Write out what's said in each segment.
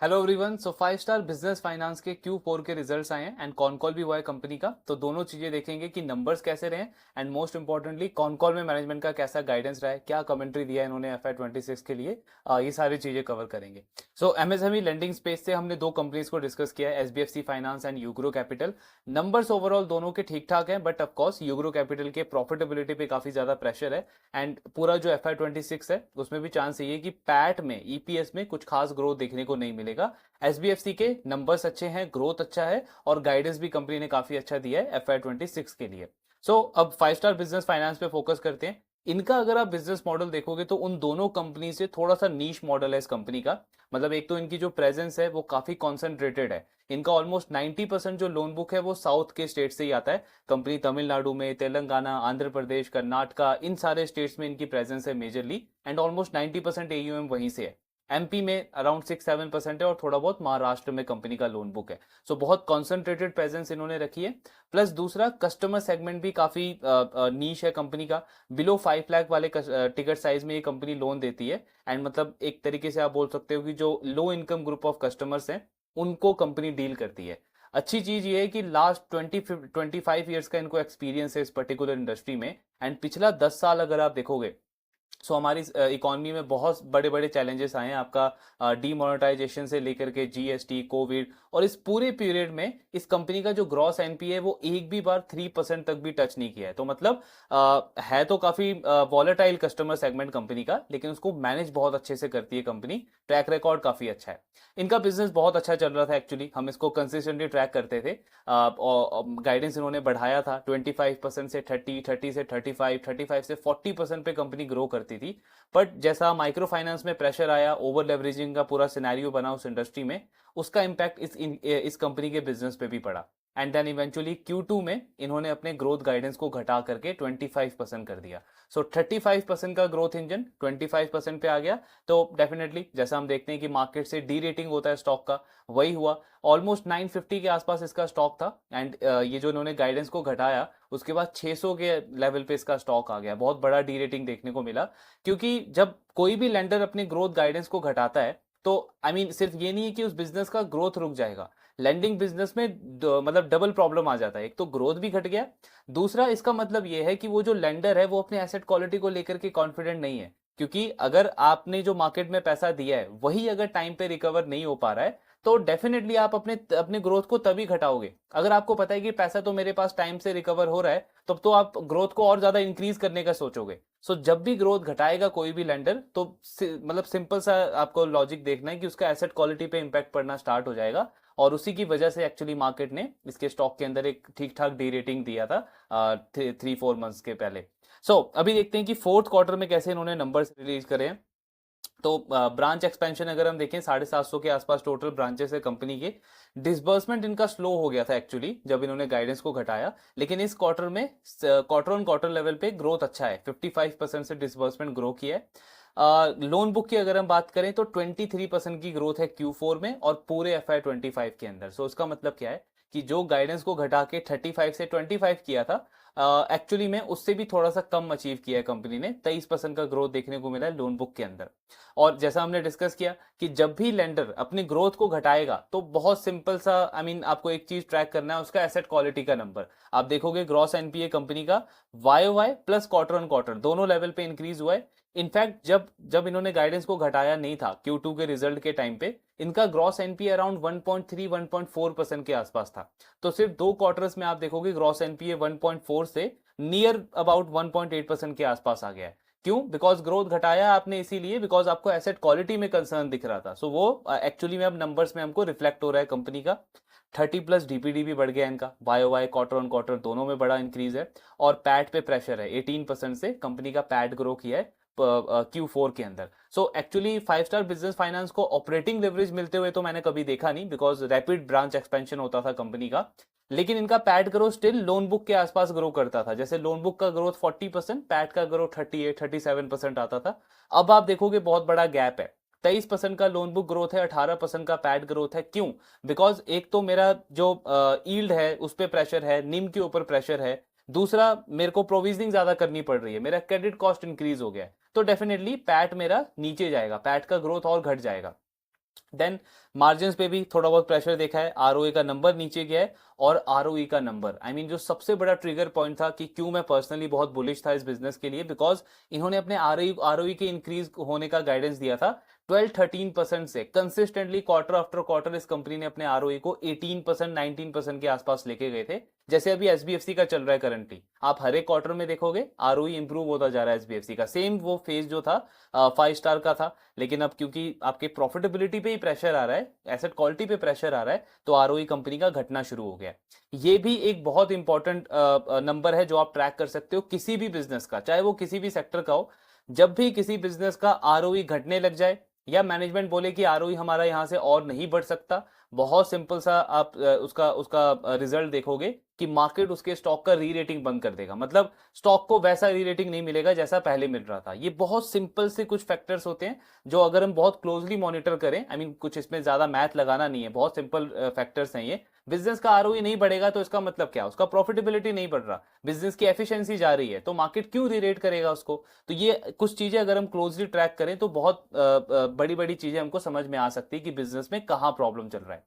Hello everyone. So 5 star business finance के Q4 के results आए हैं एंड कॉन कॉल भी हुआ है कंपनी का। तो दोनों चीजें देखेंगे कि नंबर्स कैसे रहे and most importantly con call में मैनेजमेंट का कैसा गाइडेंस रहा है, क्या कमेंट्री दिया है इन्होंने FY26 के लिए। ये सारी चीजें कवर करेंगे। सो एमएसएमई लेंडिंग स्पेस से हमने दो कंपनीज को डिस्कस किया है, SBFC finance and Ugro capital. Numbers overall दोनों के ठीक ठाक हैं, बट ऑफकोर्स यूग्रो कैपिटल के प्रॉफिटेबिलिटी पे काफी ज्यादा प्रेशर है एंड पूरा जो FY26 है उसमें भी चांस ये है कि पैट में ईपीएस में कुछ खास ग्रोथ देखने को नहीं मिलेगा। एसबीएफसी के नंबर्स अच्छे हैं, ग्रोथ अच्छा है और गाइडेंस भी कंपनी ने काफी अच्छा दिया है FY26 के लिए। अब 5 स्टार बिजनेस फाइनेंस पे फोकस करते हैं। इनका अगर आप बिजनेस मॉडल देखोगे तो उन दोनों कंपनी से थोड़ा सा नीश मॉडल है इस कंपनी का। मतलब एक तो इनकी जो प्रेजेंस है वो काफी कॉन्सेंट्रेटेड है। इनका ऑलमोस्ट 90% जो लोन बुक है वो साउथ के स्टेट से ही आता है। कंपनी तमिलनाडु में, तेलंगाना, आंध्र प्रदेश, कर्नाटका, इन सारे स्टेट्स में इनकी प्रेजेंस है मेजरली एंड ऑलमोस्ट 90% एयूएम वहीं से है। एमपी में अराउंड 6-7% है और थोड़ा बहुत महाराष्ट्र में कंपनी का लोन बुक है। बहुत कॉन्सेंट्रेटेड प्रेजेंस इन्होंने रखी है। प्लस दूसरा कस्टमर सेगमेंट भी काफी नीश है कंपनी का। बिलो 5 लाख वाले टिकट साइज में ये कंपनी लोन देती है एंड मतलब एक तरीके से आप बोल सकते हो कि जो low income group of customers हैं उनको कंपनी डील करती है। अच्छी चीज ये है कि लास्ट 25 ईयर्स का इनको एक्सपीरियंस है इस पर्टिकुलर इंडस्ट्री में एंड पिछला 10 साल अगर आप देखोगे हमारी इकोनॉमी में बहुत बड़े बड़े चैलेंजेस आए हैं। आपका डीमोनेटाइजेशन से लेकर के जीएसटी, कोविड और इस पूरे पीरियड में इस कंपनी का जो ग्रॉस एनपीए है वो एक भी बार 3% तक भी टच नहीं किया है। तो मतलब है तो काफी वॉलेटाइल कस्टमर सेगमेंट कंपनी का, लेकिन उसको मैनेज बहुत अच्छे से करती है कंपनी। ट्रैक रिकॉर्ड काफी अच्छा है। इनका बिजनेस बहुत अच्छा चल रहा था एक्चुअली, हम इसको कंसिस्टेंटली ट्रैक करते थे। गाइडेंस इन्होंने बढ़ाया था 25% से 30, 30 से 35, 35 से 40% पे कंपनी ग्रो करती थी। बट जैसा माइक्रो फाइनेंस में प्रेशर आया, ओवर लेवरेजिंग का पूरा सिनेरियो बना उस इंडस्ट्री में, उसका इम्पैक्ट इस कंपनी के बिजनेस पे भी पड़ा। एंड देन इवेंचुअली Q2 में इन्होंने अपने ग्रोथ गाइडेंस को घटा करके 25% कर दिया। 35% का ग्रोथ इंजन 25% पे आ गया। तो डेफिनेटली जैसा हम देखते हैं कि मार्केट से डी रेटिंग होता है स्टॉक का, वही हुआ। ऑलमोस्ट 950 के आसपास इसका स्टॉक था एंड ये जो इन्होंने गाइडेंस को घटाया उसके बाद 600 के लेवल पे इसका स्टॉक आ गया। बहुत बड़ा डी रेटिंग देखने को मिला, क्योंकि जब कोई भी लेंडर अपनी ग्रोथ गाइडेंस को घटाता है तो सिर्फ ये नहीं है कि उस बिजनेस का ग्रोथ रुक जाएगा। लेंडिंग बिजनेस में मतलब डबल प्रॉब्लम आ जाता है। एक तो ग्रोथ भी घट गया, दूसरा इसका मतलब ये है कि वो जो लेंडर है वो अपने एसेट क्वालिटी को लेकर के कॉन्फिडेंट नहीं है। क्योंकि अगर आपने जो मार्केट में पैसा दिया है वही अगर टाइम पे रिकवर नहीं हो पा रहा है तो डेफिनेटली आप अपने अपने ग्रोथ को तभी घटाओगे। अगर आपको पता है कि पैसा तो मेरे पास टाइम से रिकवर हो रहा है, तब तो आप ग्रोथ को और ज्यादा इंक्रीज करने का सोचोगे। जब भी ग्रोथ घटाएगा कोई भी लेंडर तो मतलब सिंपल सा आपको लॉजिक देखना है कि उसका एसेट क्वालिटी पे इंपैक्ट पड़ना स्टार्ट हो जाएगा। और उसी की वजह से एक्चुअली मार्केट ने इसके स्टॉक के अंदर एक ठीक ठाक डी रेटिंग दिया था 3-4 मंथ्स के पहले। अभी देखते हैं कि फोर्थ क्वार्टर में कैसे इन्होंने नंबर्स रिलीज करे हैं। ब्रांच एक्सपेंशन अगर हम देखें 750 के आसपास टोटल ब्रांचेस है कंपनी के। डिसबर्समेंट इनका स्लो हो गया था एक्चुअली जब इन्होंने गाइडेंस को घटाया, लेकिन इस क्वार्टर में क्वार्टर ऑन क्वार्टर लेवल पे ग्रोथ अच्छा है, 55% से डिसबर्समेंट ग्रो किया है। लोन बुक की अगर हम बात करें तो 23% की ग्रोथ है Q4 में और पूरे FY25 के अंदर। इसका मतलब क्या है कि जो गाइडेंस को घटा के 35 से 25 किया था, एक्चुअली में उससे भी थोड़ा सा कम अचीव किया है कंपनी ने। 23% का ग्रोथ देखने को मिला है लोन बुक के अंदर। और जैसा हमने डिस्कस किया कि जब भी लेंडर अपनी ग्रोथ को घटाएगा तो बहुत सिंपल सा आपको एक चीज ट्रैक करना है, उसका एसेट क्वालिटी का नंबर। आप देखोगे ग्रॉस एनपीए कंपनी का YoY plus quarter on quarter दोनों लेवल पे इंक्रीज हुआ है। इनफैक्ट जब जब इन्होंने गाइडेंस को घटाया नहीं था Q2 के रिजल्ट के टाइम पे, इनका ग्रॉस एनपीए अराउंड 1.3-1.4% के आसपास था। तो सिर्फ 2 क्वार्टर्स में आप देखोगे ग्रॉस एनपीए 1.4 से नियर अबाउट 1.8% के आसपास आ गया है। क्यों? बिकॉज ग्रोथ घटाया आपने इसीलिए बिकॉज आपको एसेट क्वालिटी में कंसर्न दिख रहा था। वो एक्चुअली में अब नंबर्स में हमको रिफ्लेक्ट हो रहा है कंपनी का। 30+ डीपीडी भी बढ़ गया इनका, YoY क्वार्टर ऑन क्वार्टर दोनों में बड़ा इंक्रीज है। और पैट पे प्रेशर है, 18% से कंपनी का पैट ग्रो किया है Q4 के अंदर। एक्चुअली 5 स्टार बिजनेस फाइनेंस को ऑपरेटिंग लेवरेज मिलते हुए तो मैंने कभी देखा नहीं, बिकॉज रैपिड ब्रांच एक्सपेंशन होता था कंपनी का। लेकिन इनका PAT growth still loan book के आसपास ग्रो करता था। जैसे लोन बुक का ग्रोथ 40%, पैट का ग्रोथ 38-37% आता था। अब आप देखोगे बहुत बड़ा गैप है। 23% का लोन बुक ग्रोथ है, 18% का पैट ग्रोथ है। क्यों? बिकॉज एक तो मेरा जो ईल्ड है उस पर प्रेशर है, निम के ऊपर प्रेशर है। दूसरा मेरे को प्रोविजनिंग ज्यादा करनी पड़ रही है, मेरा क्रेडिट कॉस्ट इंक्रीज हो गया है। तो डेफिनेटली पैट मेरा नीचे जाएगा, पैट का ग्रोथ और घट जाएगा। देन मार्जिन्स पे भी थोड़ा बहुत प्रेशर देखा है, आरओए का नंबर नीचे गया है और आरओई का नंबर, आई मीन जो सबसे बड़ा ट्रिगर पॉइंट था कि क्यों मैं पर्सनली बहुत बुलिश था इस बिजनेस के लिए, बिकॉज इन्होंने अपने आरओई के इंक्रीज होने का गाइडेंस दिया था 12-13% से। कंसिस्टेंटली क्वार्टर आफ्टर क्वार्टर इस कंपनी ने अपने आरओई को 18% 19% के आसपास लेके गए थे, जैसे अभी एसबीएफसी का चल रहा है करंटली। आप हर एक क्वार्टर में देखोगे आरओई इंप्रूव होता जा रहा है एसबीएफसी का। सेम वो फेज जो था 5 स्टार का था, लेकिन अब क्योंकि आपके प्रॉफिटेबिलिटी पे ही प्रेशर आ रहा है, एसेट क्वालिटी पे प्रेशर आ रहा है, तो आरओई कंपनी का घटना शुरू हो गया। ये भी एक बहुत इंपॉर्टेंट नंबर है जो आप ट्रैक कर सकते हो किसी भी बिजनेस का, चाहे वो किसी भी सेक्टर का हो। जब भी किसी बिजनेस का आरओई घटने लग जाए या मैनेजमेंट बोले कि आरओई हमारा यहां से और नहीं बढ़ सकता, बहुत सिंपल सा आप उसका उसका रिजल्ट देखोगे कि मार्केट उसके स्टॉक का री रेटिंग बंद कर देगा। मतलब स्टॉक को वैसा री रेटिंग नहीं मिलेगा जैसा पहले मिल रहा था। ये बहुत सिंपल से कुछ फैक्टर्स होते हैं जो अगर हम बहुत क्लोजली मॉनिटर करें, आई मीन कुछ इसमें ज्यादा मैथ लगाना नहीं है, बहुत सिंपल फैक्टर्स हैं ये। बिजनेस का आरओई नहीं बढ़ेगा तो इसका मतलब क्या, उसका प्रॉफिटेबिलिटी नहीं बढ़ रहा, बिजनेस की एफिशिएंसी जा रही है, तो मार्केट क्यों रीरेट करेगा उसको। तो ये कुछ चीजें अगर हम क्लोजली ट्रैक करें तो बहुत बड़ी बड़ी चीजें हमको समझ में आ सकती है कि बिजनेस में कहाँ प्रॉब्लम चल रहा है।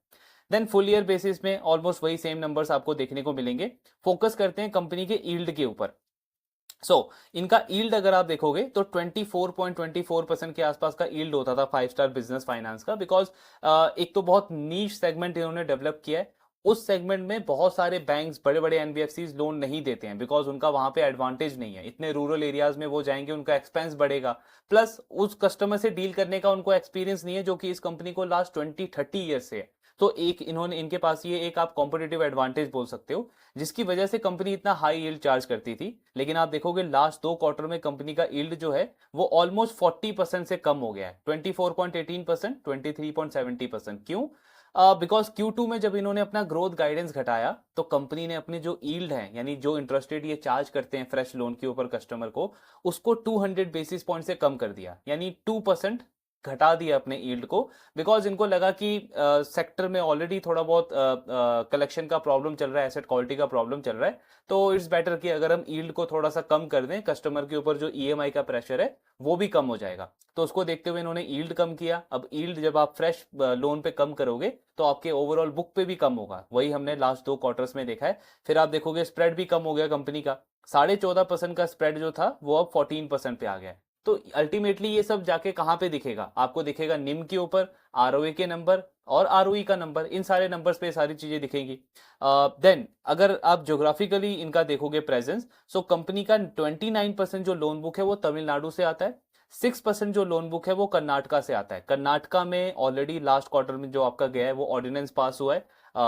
देन फुल ईयर बेसिस में ऑलमोस्ट वही सेम नंबर्स आपको देखने को मिलेंगे। फोकस करते हैं कंपनी के यील्ड के ऊपर। इनका यील्ड अगर आप देखोगे तो 24.24% के आसपास का यील्ड होता था 5 स्टार बिजनेस फाइनेंस का, बिकॉज एक तो बहुत नीच सेगमेंट इन्होंने डेवलप किया है। उस सेगमेंट में बहुत सारे बैंक्स, बड़े बड़े एनबीएफसी लोन नहीं देते हैं, बिकॉज उनका वहां पे एडवांटेज नहीं है। इतने रूरल एरियाज में वो जाएंगे, उनका एक्सपेंस बढ़ेगा, प्लस उस कस्टमर से डील करने का उनको एक्सपीरियंस नहीं है, जो कि इस कंपनी को लास्ट 20-30 ईयर से है। तो एक इन्होंने, इनके पास ये एक आप कॉम्पिटेटिव एडवांटेज बोल सकते हो, जिसकी वजह से कंपनी इतना हाई यील्ड चार्ज करती थी। लेकिन आप देखोगे लास्ट 2 क्वार्टर में कंपनी का यील्ड जो है वो ऑलमोस्ट 40% से कम हो गया है, 24.18%, 23.70%। क्यों? बिकॉज Q2 में जब इन्होंने अपना ग्रोथ गाइडेंस घटाया तो कंपनी ने अपनी जो यील्ड है, यानी जो इंटरेस्ट रेट ये चार्ज करते हैं फ्रेश लोन के ऊपर कस्टमर को, उसको 200 बेसिस पॉइंट से कम कर दिया, यानी 2% घटा दिया अपने यील्ड को। बिकॉज इनको लगा कि सेक्टर में ऑलरेडी थोड़ा बहुत कलेक्शन का प्रॉब्लम चल रहा है, एसेट क्वालिटी का प्रॉब्लम चल रहा है, तो इट्स बेटर कि अगर हम यील्ड को थोड़ा सा कम कर दें, कस्टमर के ऊपर जो ईएमआई का प्रेशर है वो भी कम हो जाएगा। तो उसको देखते हुए इन्होंने यील्ड कम किया। अब यील्ड जब आप फ्रेश लोन पे कम करोगे तो आपके ओवरऑल बुक पे भी कम होगा, वही हमने लास्ट 2 क्वार्टर्स में देखा है। फिर आप देखोगे स्प्रेड भी कम हो गया कंपनी का, 14.5% का स्प्रेड जो था वो अब 14% पे आ गया है। तो अल्टीमेटली ये सब जाके कहां पे दिखेगा, आपको दिखेगा निम के ऊपर, आरओए के नंबर और आरओई का नंबर, इन सारे नंबर्स पे सारी चीजें दिखेंगी। देन अगर आप ज्योग्राफिकली इनका देखोगे प्रेजेंस, सो कंपनी का 29% जो लोन बुक है वो तमिलनाडु से आता है, 6% जो लोन बुक है वो कर्नाटका से आता है। कर्नाटका में ऑलरेडी लास्ट क्वार्टर में जो आपका गया है वो ऑर्डिनेंस पास हुआ है,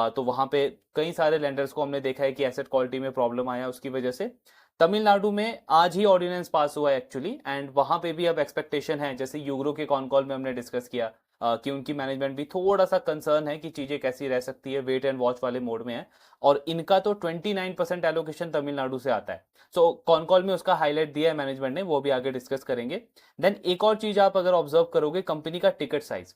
तो वहां पे कई सारे लेंडर्स को हमने देखा है कि एसेट क्वालिटी में प्रॉब्लम आया उसकी वजह से। तमिलनाडु में आज ही ऑर्डिनेंस पास हुआ है एक्चुअली, एंड वहां पे भी अब एक्सपेक्टेशन है, जैसे यूग्रो के कॉन कॉल में हमने डिस्कस किया कि उनकी मैनेजमेंट भी थोड़ा सा कंसर्न है कि चीजें कैसी रह सकती है, वेट एंड वॉच वाले मोड में है। और इनका तो 29% एलोकेशन तमिलनाडु से आता है। सो कॉन कॉल में उसका हाईलाइट दिया है मैनेजमेंट ने, वो भी आगे डिस्कस करेंगे। देन एक और चीज आप अगर ऑब्जर्व करोगे, कंपनी का टिकट साइज।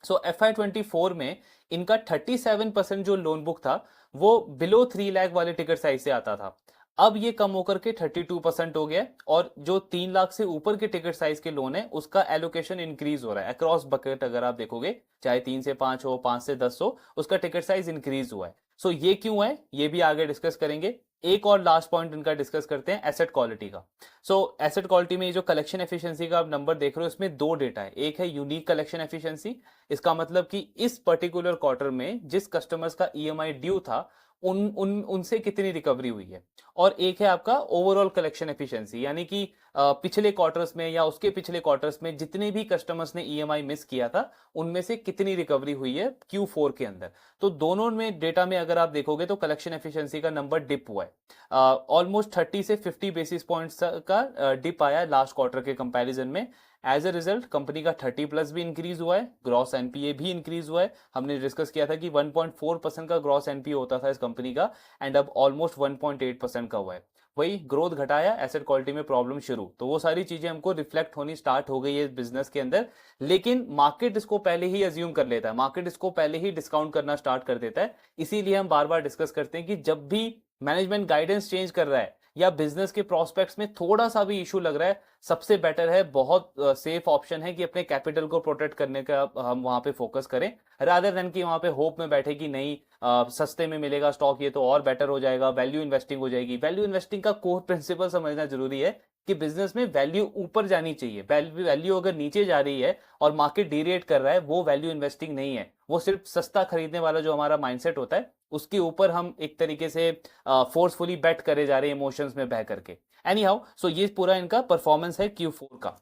FY24 में इनका 37% जो लोन बुक था वो बिलो 3 लाख वाले टिकट साइज से आता था। अब ये कम होकर के 32% हो गया, और जो 3 लाख से ऊपर के टिकट साइज के लोन है उसका एलोकेशन इंक्रीज हो रहा है अक्रॉस बकेट। अगर आप देखोगे चाहे 3 से 5 हो, 5 से 10 हो, उसका टिकट साइज इंक्रीज हुआ है। ये क्यों है ये भी आगे डिस्कस करेंगे। एक और लास्ट पॉइंट इनका डिस्कस करते हैं, एसेट क्वालिटी का। एसेट क्वालिटी में ये जो कलेक्शन एफिशिएंसी का आप नंबर देख रहे हो, इसमें 2 डेटा है। एक है यूनिक कलेक्शन एफिशिएंसी, इसका मतलब कि इस पर्टिकुलर क्वार्टर में जिस कस्टमर्स का ईएमआई ड्यू था उनसे कितनी रिकवरी हुई है। और एक है आपका ओवरऑल कलेक्शन एफिशिएंसी, यानी कि पिछले क्वार्टर्स में या उसके पिछले क्वार्टर्स में जितने भी कस्टमर्स ने ईएमआई मिस किया था उनमें से कितनी रिकवरी हुई है Q4 के अंदर। तो दोनों में डेटा में अगर आप देखोगे तो कलेक्शन एफिशिएंसी का नंबर डिप हुआ है, ऑलमोस्ट 30 से 50 बेसिस पॉइंट्स का डिप आया लास्ट क्वार्टर के कंपैरिजन में। एज अ रिजल्ट कंपनी का 30+ भी इंक्रीज हुआ है, ग्रॉस एनपीए भी इंक्रीज हुआ है। हमने डिस्कस किया था कि 1.4% का ग्रॉस एनपीए होता था इस कंपनी का, एंड अब ऑलमोस्ट 1.8% का हुआ है। वही ग्रोथ घटाया, एसेट क्वालिटी में प्रॉब्लम शुरू, तो वो सारी चीजें हमको रिफ्लेक्ट होनी स्टार्ट हो गई है इस बिजनेस के अंदर। लेकिन मार्केट इसको पहले ही अज्यूम कर लेता है, मार्केट इसको पहले ही डिस्काउंट करना स्टार्ट कर देता है। इसीलिए हम बार बार डिस्कस करते हैं कि जब भी मैनेजमेंट गाइडेंस चेंज कर रहा है या बिजनेस के प्रोस्पेक्ट्स में थोड़ा सा भी इशू लग रहा है, सबसे बेटर है, बहुत सेफ ऑप्शन है कि अपने कैपिटल को प्रोटेक्ट करने का हम वहां पे फोकस करें, रादर देन कि वहां पे होप में बैठे कि नहीं सस्ते में मिलेगा स्टॉक, ये तो और बेटर हो जाएगा, वैल्यू इन्वेस्टिंग हो जाएगी। वैल्यू इन्वेस्टिंग का कोर प्रिंसिपल समझना जरूरी है कि बिजनेस में वैल्यू ऊपर जानी चाहिए। वैल्यू अगर नीचे जा रही है और मार्केट डीरेट कर रहा है, वो वैल्यू इन्वेस्टिंग नहीं है, वो सिर्फ सस्ता खरीदने वाला जो हमारा माइंडसेट होता है उसके ऊपर हम एक तरीके से फोर्सफुली बेट करे जा रहे हैं इमोशंस में बह करके। एनी हाउ, सो ये पूरा इनका परफॉर्मेंस है Q4 का।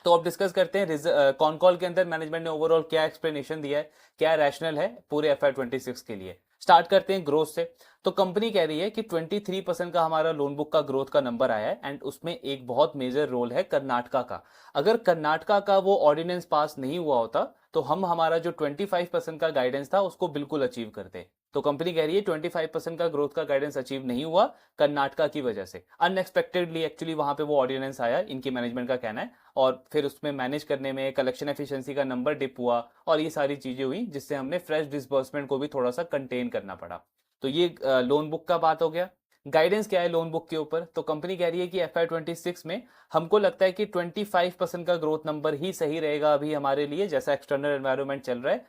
तो अब डिस्कस करते हैं कॉन कॉल के अंदर मैनेजमेंट ने ओवरऑल क्या एक्सप्लेनेशन दिया है, क्या रैशनल है पूरे FY26 के लिए। स्टार्ट करते हैं ग्रोथ से। तो कंपनी कह रही है कि 23% का हमारा लोन बुक का ग्रोथ का नंबर आया है, एंड उसमें एक बहुत मेजर रोल है कर्नाटका का। अगर कर्नाटका का वो ऑर्डिनेंस पास नहीं हुआ होता तो हम हमारा जो 25% का गाइडेंस था उसको बिल्कुल अचीव करते। तो कंपनी कह रही है 25% का ग्रोथ का गाइडेंस अचीव नहीं हुआ कर्नाटका की वजह से, अनएक्सपेक्टेडली एक्चुअली वहां पे वो ऑर्डिनेंस आया, इनकी मैनेजमेंट का कहना है, और फिर उसमें मैनेज करने में कलेक्शन एफिशिएंसी का नंबर डिप हुआ और ये सारी चीजें हुई जिससे हमने फ्रेश डिसबर्समेंट को भी थोड़ा सा कंटेन करना पड़ा। तो ये लोन बुक का बात हो गया। गाइडेंस क्या है लोन बुक के ऊपर, तो कंपनी कह रही है कि FY26 में हमको लगता है कि 25% का ग्रोथ नंबर ही सही रहेगा अभी हमारे लिए, जैसा एक्सटर्नल एनवायरनमेंट चल रहा है।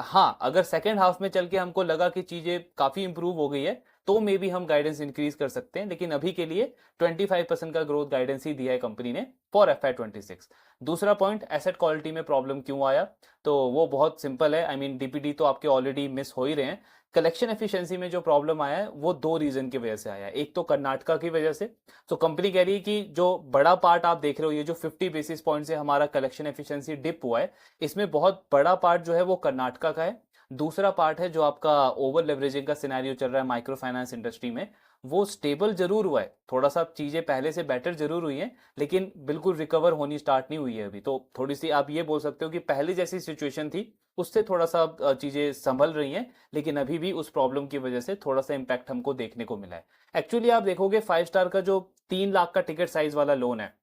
हाँ, अगर सेकेंड हाफ में चल के हमको लगा कि चीजें काफी इंप्रूव हो गई है तो मे बी हम गाइडेंस इंक्रीज कर सकते हैं, लेकिन अभी के लिए 25% का ग्रोथ गाइडेंस ही दिया है कंपनी ने फॉर FY26। दूसरा पॉइंट, एसेट क्वालिटी में प्रॉब्लम क्यों आया, तो वो बहुत सिंपल है। आई मीन DPD तो आपके ऑलरेडी मिस हो ही रहे हैं। कलेक्शन एफिशिएंसी में जो प्रॉब्लम आया है वो दो रीजन की वजह से आया है। एक तो कर्नाटका की वजह से, तो कंपनी कह रही है कि जो बड़ा पार्ट आप देख रहे हो, ये जो 50 बेसिस पॉइंट से हमारा कलेक्शन एफिशिएंसी डिप हुआ है, इसमें बहुत बड़ा पार्ट जो है वो कर्नाटका का है। दूसरा पार्ट है जो आपका ओवर लेवरेजिंग का सिनेरियो चल रहा है माइक्रो फाइनेंस इंडस्ट्री में, वो स्टेबल जरूर हुआ है, थोड़ा सा चीजें पहले से बेटर जरूर हुई हैं, लेकिन बिल्कुल रिकवर होनी स्टार्ट नहीं हुई है अभी। तो थोड़ी सी आप ये बोल सकते हो कि पहले जैसी सिचुएशन थी उससे थोड़ा सा चीजें संभल रही हैं, लेकिन अभी भी उस प्रॉब्लम की वजह से थोड़ा सा इंपैक्ट हमको देखने को मिला है। एक्चुअली आप देखोगे 5 स्टार का जो 3 लाख का टिकट साइज वाला लोन है,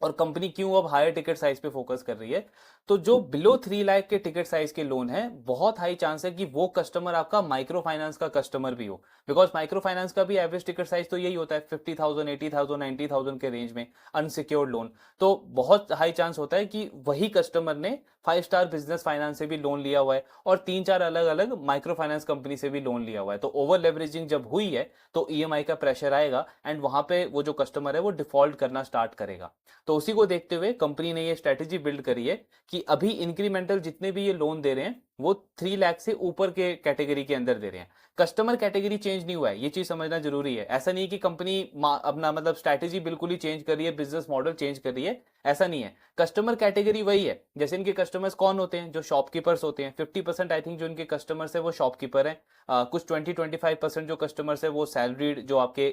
और कंपनी क्यों अब हायर टिकट साइज पे फोकस कर रही है, तो जो बिलो 3 लाख के टिकट साइज के लोन है, बहुत हाई चांस है कि वो कस्टमर आपका माइक्रो फाइनेंस का कस्टमर भी हो, बिकॉज माइक्रो फाइनेंस का भी एवरेज टिकट साइज तो यही होता है 50,000 80,000 90,000 के रेंज में अनसिक्योर्ड लोन। तो बहुत हाई चांस होता है कि वही कस्टमर ने 5 स्टार बिजनेस फाइनेंस से भी लोन लिया हुआ है और 3-4 अलग अलग माइक्रो फाइनेंस कंपनी से भी लोन लिया हुआ है। तो ओवर लेवरेजिंग जब हुई है तो EMI का प्रेशर आएगा, एंड वहां पे वो जो कस्टमर है वो डिफॉल्ट करना स्टार्ट करेगा। तो उसी को देखते हुए कंपनी ने ये स्ट्रेटेजी बिल्ड करी है कि अभी इंक्रीमेंटल जितने भी ये लोन दे रहे हैं वो 3 लाख से ऊपर के कैटेगरी के अंदर दे रहे हैं। कस्टमर कैटेगरी चेंज नहीं हुआ है, ये चीज समझना जरूरी है। ऐसा नहीं है कि कंपनी अपना मतलब स्ट्रैटेजी बिल्कुल ही चेंज कर रही है, बिजनेस मॉडल चेंज कर रही है, ऐसा नहीं है। कस्टमर कैटेगरी वही है। जैसे इनके कस्टमर्स कौन होते हैं, जो शॉपकीपर्स होते हैं, 50% आई थिंक जो इनके कस्टमर्स है वो शॉपकीपर है, कुछ 20-25% जो कस्टमर्स है वो सैलरीड, जो आपके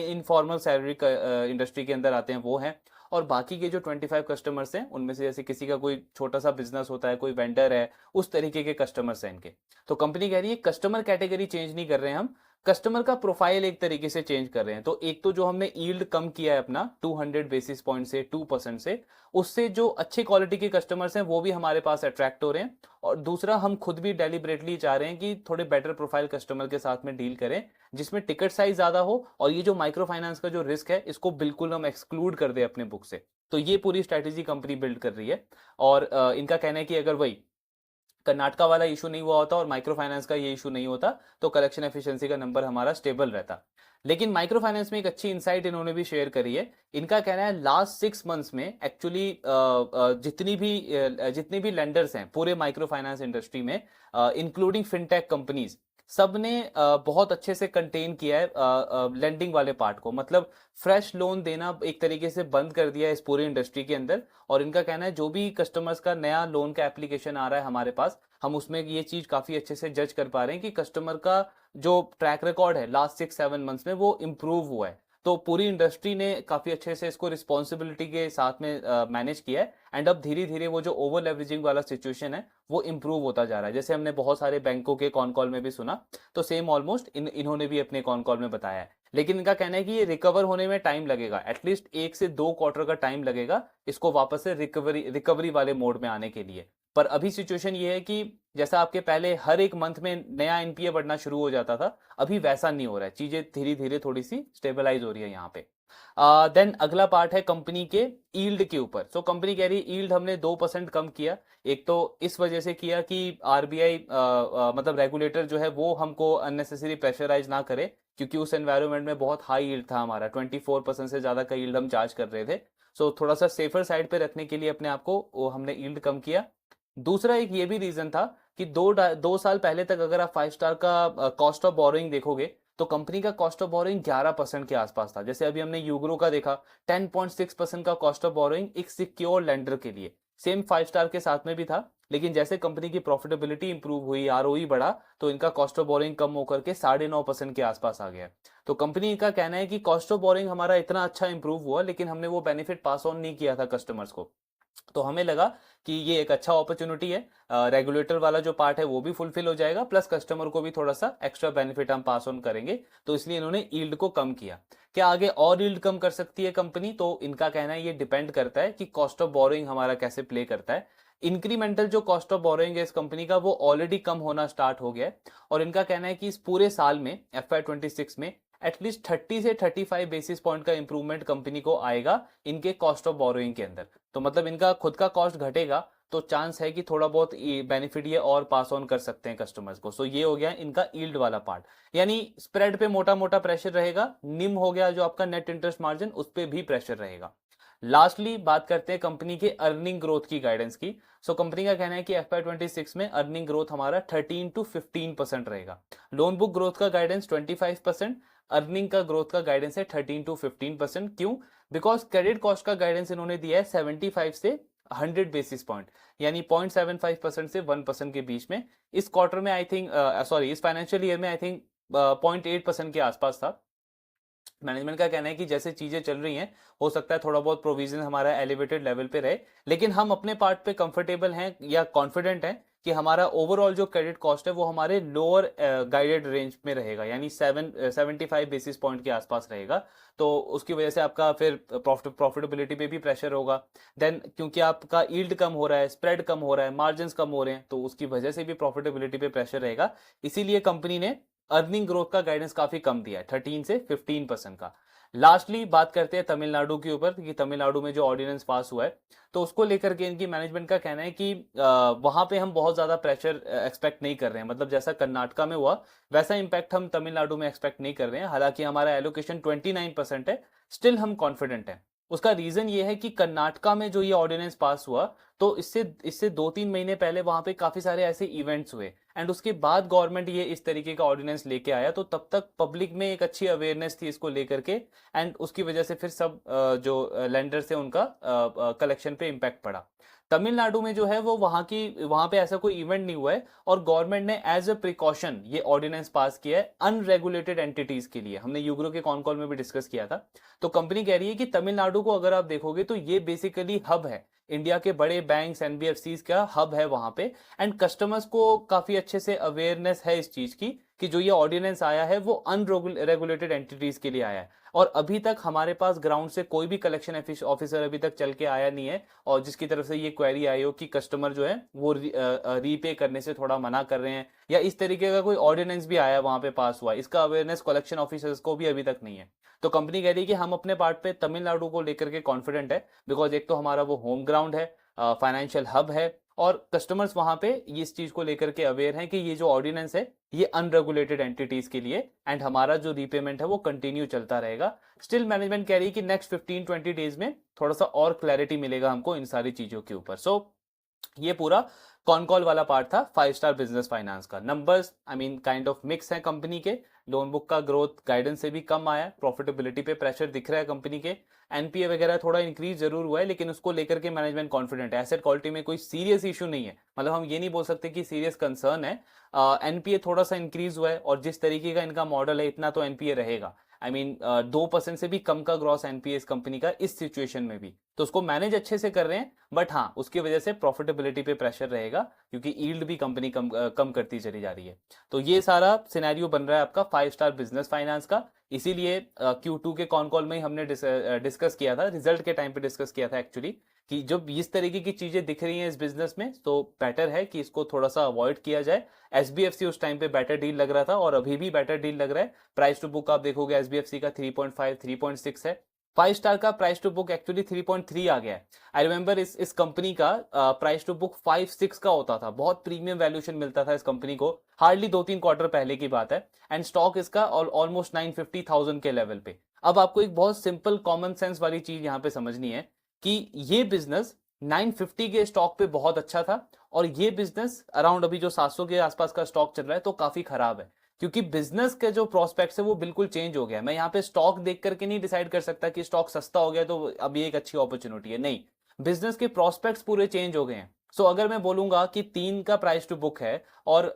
इनफॉर्मल सैलरी इंडस्ट्री के अंदर आते हैं वो हैं, और बाकी के जो 25 कस्टमर्स हैं उनमें से जैसे किसी का कोई छोटा सा बिजनेस होता है, कोई वेंडर है, उस तरीके के कस्टमर्स हैं इनके। तो कंपनी कह रही है कस्टमर कैटेगरी चेंज नहीं कर रहे हैं हम, कस्टमर का प्रोफाइल एक तरीके से चेंज कर रहे हैं। तो एक तो जो हमने यील्ड कम किया है अपना 200 बेसिस पॉइंट से 2% से, उससे जो अच्छे क्वालिटी के कस्टमर्स हैं वो भी हमारे पास अट्रैक्ट हो रहे हैं, और दूसरा हम खुद भी डेलिबरेटली चाह रहे हैं कि थोड़े बेटर प्रोफाइल कस्टमर के साथ में डील करें जिसमें टिकट साइज ज्यादा हो, और ये जो माइक्रो फाइनेंस का जो रिस्क है इसको बिल्कुल हम एक्सक्लूड कर दे अपने बुक से। तो ये पूरी स्ट्रैटेजी कंपनी बिल्ड कर रही है, और इनका कहना है कि अगर वही कर्नाटका वाला इशू नहीं हुआ होता और माइक्रो फाइनेंस का ये इशू नहीं होता तो कलेक्शन एफिशिएंसी का नंबर हमारा स्टेबल रहता। लेकिन माइक्रो फाइनेंस में एक अच्छी इंसाइट इन्होंने भी शेयर करी है। इनका कहना है लास्ट 6 मंथ्स में एक्चुअली जितनी भी लेंडर्स हैं पूरे माइक्रो फाइनेंस इंडस्ट्री में, इंक्लूडिंग फिनटेक कंपनीज, सबने बहुत अच्छे से कंटेन किया है लेंडिंग वाले पार्ट को, मतलब फ्रेश लोन देना एक तरीके से बंद कर दिया है इस पूरी इंडस्ट्री के अंदर। और इनका कहना है जो भी कस्टमर्स का नया लोन का एप्लीकेशन आ रहा है हमारे पास, हम उसमें ये चीज काफी अच्छे से जज कर पा रहे हैं कि कस्टमर का जो ट्रैक रिकॉर्ड है लास्ट 6-7 मंथ्स में वो इम्प्रूव हुआ है। तो पूरी इंडस्ट्री ने काफी अच्छे से इसको रिस्पॉन्सिबिलिटी के साथ में मैनेज किया है, एंड अब धीरे धीरे वो जो ओवर लेवरेजिंग वाला सिचुएशन है वो इम्प्रूव होता जा रहा है। जैसे हमने बहुत सारे बैंकों के कॉन कॉल में भी सुना, तो सेम ऑलमोस्ट इन्होंने भी अपने कॉन कॉल में बताया है। लेकिन इनका कहना है कि ये रिकवर होने में टाइम लगेगा, एटलीस्ट 1 से 2 क्वार्टर का टाइम लगेगा इसको वापस से रिकवरी वाले मोड में आने के लिए। पर अभी सिचुएशन ये है कि जैसा आपके पहले हर एक मंथ में नया एनपीए बढ़ना शुरू हो जाता था, अभी वैसा नहीं हो रहा है, चीजें धीरे धीरे थोड़ी सी स्टेबलाइज हो रही है यहाँ पे। देन अगला पार्ट है कंपनी के यील्ड के ऊपर। सो कंपनी कह रही है यील्ड हमने 2% कम किया। एक तो इस वजह से किया कि आरबीआई मतलब रेगुलेटर जो है वो हमको अननेसेसरी प्रेशराइज ना करे, क्योंकि उस एनवायरनमेंट में बहुत हाई यील्ड था हमारा, 24% से ज्यादा का यील्ड हम चार्ज कर रहे थे। सो थोड़ा सा सेफर साइड पे रखने के लिए अपने आप को वो हमने यील्ड कम किया। दूसरा एक ये भी रीजन था कि 2 साल पहले तक अगर आप 5 स्टार का कॉस्ट ऑफ बोरोइंग देखोगे तो कंपनी का कॉस्ट ऑफ बोरोइंग 11% के आसपास था। जैसे अभी हमने यूग्रो का देखा, 10.6% का कॉस्ट ऑफ बोरोइंग एक सिक्योर लेंडर के लिए, सेम 5 स्टार के साथ में भी था। लेकिन जैसे कंपनी की प्रॉफिटेबिलिटी इंप्रूव हुई, आरओई बढ़ा, तो इनका कॉस्ट ऑफ बोरोइंग कम होकर के 9.5% के आसपास आ गया। तो कंपनी का कहना है कि कॉस्ट ऑफ बोरोइंग हमारा इतना अच्छा इंप्रूव हुआ, लेकिन हमने वो बेनिफिट पास ऑन नहीं किया था कस्टमर्स को। तो हमें लगा कि ये एक अच्छा अपॉर्चुनिटी है, रेगुलेटर वाला जो पार्ट है वो भी फुलफिल हो जाएगा, प्लस कस्टमर को भी थोड़ा सा एक्स्ट्रा बेनिफिट हम पास ऑन करेंगे। तो इसलिए इन्होंने यील्ड को कम किया। क्या आगे और यील्ड कम कर सकती है कंपनी? तो इनका कहना है ये डिपेंड करता है कि कॉस्ट ऑफ बोरोइंग हमारा कैसे प्ले करता है। इंक्रीमेंटल जो कॉस्ट ऑफ बोरोइंग है इस कंपनी का वो ऑलरेडी कम होना स्टार्ट हो गया है, और इनका कहना है कि इस पूरे साल में FY26 में एटलीस्ट 30 से 35 बेसिस पॉइंट का इंप्रूवमेंट कंपनी को आएगा इनके कॉस्ट ऑफ बोरोइंग के अंदर। तो मतलब इनका खुद का कॉस्ट घटेगा तो चांस है कि थोड़ा बहुत बेनिफिट ये और पास ऑन कर सकते हैं कस्टमर्स को। सो ये हो गया इनका यील्ड वाला पार्ट, यानी स्प्रेड पे मोटा मोटा प्रेशर रहेगा। निम हो गया जो आपका नेट इंटरेस्ट मार्जिन, उस पर भी प्रेशर रहेगा। लास्टली बात करते हैं कंपनी के अर्निंग ग्रोथ की गाइडेंस की। सो कंपनी का कहना है कि FY26 में अर्निंग ग्रोथ हमारा 13 to 15% रहेगा। लोन बुक ग्रोथ का गाइडेंस 25%, अर्निंग का ग्रोथ का गाइडेंस है 13 to 15%। क्यों? बिकॉज क्रेडिट कॉस्ट का गाइडेंस इन्होंने दिया है 75 से 100 बेसिस पॉइंट, यानी 0.75% से 1% के बीच में। इस क्वार्टर में आई थिंक सॉरी इस फाइनेंशियल ईयर में आई थिंक 0.8% के आसपास था। मैनेजमेंट का कहना है कि जैसे चीजें चल रही हैं हो सकता है थोड़ा बहुत प्रोविजन हमारा एलिवेटेड लेवल पे रहे, लेकिन हम अपने पार्ट पे कंफर्टेबल हैं या कॉन्फिडेंट हैं कि हमारा ओवरऑल जो क्रेडिट कॉस्ट है वो हमारे लोअर गाइडेड रेंज में रहेगा, यानी 75 बेसिस पॉइंट के आसपास रहेगा। तो उसकी वजह से आपका फिर प्रॉफिटेबिलिटी पे भी प्रेशर होगा। देन क्योंकि आपका यील्ड कम हो रहा है, स्प्रेड कम हो रहा है, मार्जिन कम हो रहे हैं, तो उसकी वजह से भी प्रॉफिटेबिलिटी पे प्रेशर रहेगा। इसीलिए कंपनी ने अर्निंग ग्रोथ का गाइडेंस काफी कम दिया है, 13 से 15% का। लास्टली बात करते हैं तमिलनाडु के ऊपर कि तमिलनाडु में जो ऑर्डिनेंस पास हुआ है तो उसको लेकर के इनकी मैनेजमेंट का कहना है कि वहां पे हम बहुत ज्यादा प्रेशर एक्सपेक्ट नहीं कर रहे हैं। मतलब जैसा कर्नाटका में हुआ वैसा इंपैक्ट हम तमिलनाडु में एक्सपेक्ट नहीं कर रहे हैं। हालांकि हमारा एलोकेशन 29% है, स्टिल हम कॉन्फिडेंट है। उसका रीजन ये है कि कर्नाटका में जो ये ऑर्डिनेंस पास हुआ तो इससे इससे 2-3 महीने पहले वहां पे काफी सारे ऐसे इवेंट्स हुए, एंड उसके बाद गवर्नमेंट ये इस तरीके का ऑर्डिनेंस लेके आया। तो तब तक पब्लिक में एक अच्छी अवेयरनेस थी इसको लेकर के, एंड उसकी वजह से फिर सब जो लेंडर से उनका कलेक्शन पे इम्पैक्ट पड़ा। तमिलनाडु में जो है वो वहां पे ऐसा कोई इवेंट नहीं हुआ है, और गवर्नमेंट ने एज अ प्रिकॉशन ये ऑर्डिनेंस पास किया है अनरेगुलेटेड एंटिटीज के लिए। हमने यूग्रो के कॉन कॉल में भी डिस्कस किया था। तो कंपनी कह रही है कि तमिलनाडु को अगर आप देखोगे तो ये बेसिकली हब है, इंडिया के बड़े बैंक्स एनबीएफसीज का हब है वहां पे, एंड कस्टमर्स को काफी अच्छे से अवेयरनेस है इस चीज की कि जो ये ऑर्डिनेंस आया है वो अनरेगुलेटेड एंटिटीज के लिए आया है। और अभी तक हमारे पास ग्राउंड से कोई भी कलेक्शन ऑफिसर अभी तक चल के आया नहीं है और जिसकी तरफ से ये क्वेरी आई हो कि कस्टमर जो है वो रीपे करने से थोड़ा मना कर रहे हैं, या इस तरीके का कोई ऑर्डिनेंस भी आया वहां पे पास हुआ, इसका अवेयरनेस कलेक्शन ऑफिसर्स को भी अभी तक नहीं है। तो कंपनी कह रही है कि हम अपने पार्ट पे तमिलनाडु को लेकर के कॉन्फिडेंट है, बिकॉज एक तो हमारा वो होम ग्राउंड है, फाइनेंशियल हब है, और कस्टमर्स वहां पे इस चीज को लेकर के अवेयर हैं कि ये जो ऑर्डिनेंस है ये अनरेगुलेटेड एंटिटीज के लिए, एंड हमारा जो रीपेमेंट है वो कंटिन्यू चलता रहेगा। स्टिल मैनेजमेंट कह रही है कि नेक्स्ट 15-20 डेज में थोड़ा सा और क्लैरिटी मिलेगा हमको इन सारी चीजों के ऊपर। सो ये पूरा कॉन कॉल वाला पार्ट था 5 स्टार बिजनेस फाइनेंस का। Numbers I mean kind of mix है कंपनी के। लोन बुक का ग्रोथ गाइडेंस से भी कम आया, प्रॉफिटेबिलिटी पे प्रेशर दिख रहा है कंपनी के, एनपीए वगैरह थोड़ा इंक्रीज जरूर हुआ है, लेकिन उसको लेकर के मैनेजमेंट कॉन्फिडेंट है। एसेट क्वालिटी में कोई सीरियस इशू नहीं है, मतलब हम ये नहीं बोल सकते कि सीरियस कंसर्न है। एनपीए थोड़ा सा इंक्रीज हुआ है, और जिस तरीके का इनका मॉडल है इतना तो एनपीए रहेगा। आई मीन 2% से भी कम का ग्रॉस एनपीए इस कंपनी का इस सिचुएशन में भी, तो उसको मैनेज अच्छे से कर रहे हैं। बट हाँ, उसकी वजह से प्रॉफिटेबिलिटी पे प्रेशर रहेगा, क्योंकि यील्ड भी कंपनी कम करती चली जा रही है। तो ये सारा सिनेरियो बन रहा है आपका 5 स्टार बिजनेस फाइनेंस का। इसीलिए Q2 के कॉन कॉल में ही हमने डिस्कस किया था, रिजल्ट के टाइम पे डिस्कस किया था एक्चुअली, कि जब इस तरीके की चीजें दिख रही हैं इस बिजनेस में तो बेटर है कि इसको थोड़ा सा अवॉइड किया जाए। एसबीएफसी उस टाइम पे बेटर डील लग रहा था और अभी भी बेटर डील लग रहा है। प्राइस टू बुक आप देखोगे एसबीएफसी का 3.5 3.6 है। 5 स्टार का प्राइस टू बुक एक्चुअली 3.3 आ गया है। आई रिमेंबर इस कंपनी का प्राइस टू बुक 5-6 का होता था, बहुत प्रीमियम वैल्यूएशन मिलता था इस कंपनी को, हार्डली 2-3 क्वार्टर पहले की बात है। एंड स्टॉक इसका ऑलमोस्ट 950,000 के लेवल पे। अब आपको एक बहुत सिंपल कॉमन सेंस वाली चीज यहां पे समझनी है कि ये बिजनेस 950 के स्टॉक पे बहुत अच्छा था और ये बिजनेस अराउंड अभी जो 700 के आसपास का स्टॉक चल रहा है तो काफी खराब है, क्योंकि बिजनेस के जो प्रोस्पेक्ट्स है वो बिल्कुल चेंज हो गया। मैं यहाँ पे स्टॉक देख करके नहीं डिसाइड कर सकता कि स्टॉक सस्ता हो गया तो अभी एक अच्छी अपॉर्चुनिटी है, नहीं, बिजनेस के प्रोस्पेक्ट्स पूरे चेंज हो गए हैं। सो अगर मैं बोलूंगा कि 3 का प्राइस टू बुक है और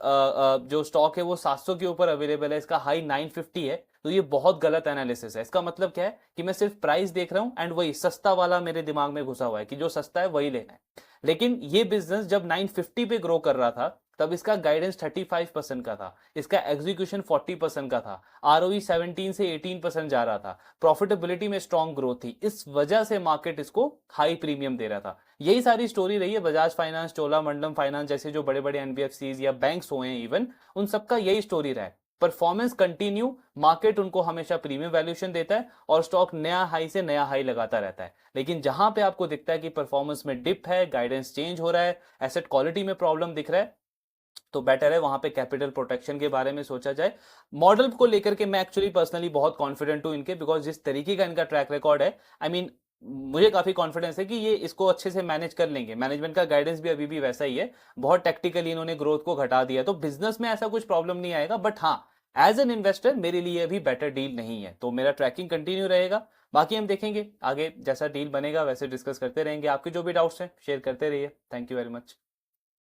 जो स्टॉक है वो 700 के ऊपर अवेलेबल है, इसका हाई 950 है, तो ये बहुत गलत एनालिसिस है। इसका मतलब क्या है कि मैं सिर्फ प्राइस देख रहा हूं एंड वही सस्ता वाला मेरे दिमाग में घुसा हुआ है कि जो सस्ता है वही लेना है। लेकिन ये बिजनेस जब 950 पे ग्रो कर रहा था तब इसका गाइडेंस 35% का था, इसका एग्जीक्यूशन 40% का था, आरओई 17 से 18% जा रहा था, प्रॉफिटेबिलिटी में स्ट्रॉन्ग ग्रोथ थी, इस वजह से मार्केट इसको हाई प्रीमियम दे रहा था। यही सारी स्टोरी रही है बजाज फाइनेंस, चोलामंडलम फाइनेंस जैसे जो बड़े बड़े एनबीएफसीज या बैंक्स हुए हैं इवन, उन सबका यही स्टोरी रहा है। परफॉर्मेंस कंटिन्यू, मार्केट उनको हमेशा प्रीमियम वैल्यूएशन देता है और स्टॉक नया हाई से नया हाई लगाता रहता है। लेकिन जहां पे आपको दिखता है कि परफॉर्मेंस में डिप है, गाइडेंस चेंज हो रहा है, एसेट क्वालिटी में प्रॉब्लम दिख रहा है, तो बेटर है वहां पे कैपिटल प्रोटेक्शन के बारे में सोचा जाए। मॉडल को लेकर के मैं एक्चुअली पर्सनली बहुत कॉन्फिडेंट हूं इनके, बिकॉज जिस तरीके का इनका ट्रैक रिकॉर्ड है, आई मीन मुझे काफी कॉन्फिडेंस है कि ये इसको अच्छे से मैनेज कर लेंगे। मैनेजमेंट का गाइडेंस भी अभी भी वैसा ही है, बहुत टेक्टिकली इन्होंने ग्रोथ को घटा दिया, तो बिजनेस में ऐसा कुछ प्रॉब्लम नहीं आएगा। बट हाँ, एज एन इन्वेस्टर मेरे लिए अभी बेटर डील नहीं है, तो मेरा ट्रैकिंग कंटिन्यू रहेगा। बाकी हम देखेंगे आगे जैसा डील बनेगा वैसे डिस्कस करते रहेंगे। आपके जो भी डाउट्स हैं शेयर करते रहिए। Thank you very much.